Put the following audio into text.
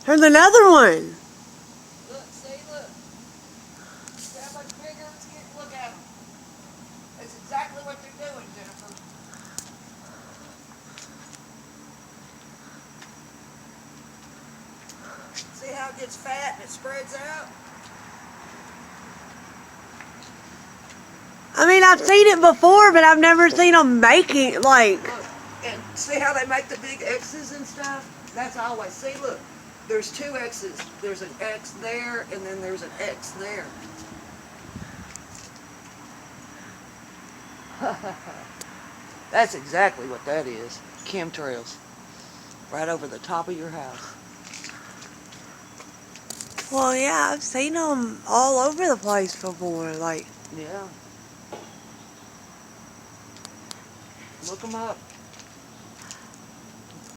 There's another one. Look, see, look. See how much bigger it's getting? Look at them. That's exactly what they're doing, Jennifer. See how it gets fat and it spreads out? I mean, I've seen it before, but I've never seen them make it, like... Look, and see how they make the big X's and stuff? That's always, see, look, there's two X's. There's an X there, and then there's an X there. That's exactly what that is. Chemtrails. Right over the top of your house. Well, yeah, I've seen them all over the place before, like... Yeah. Look them up.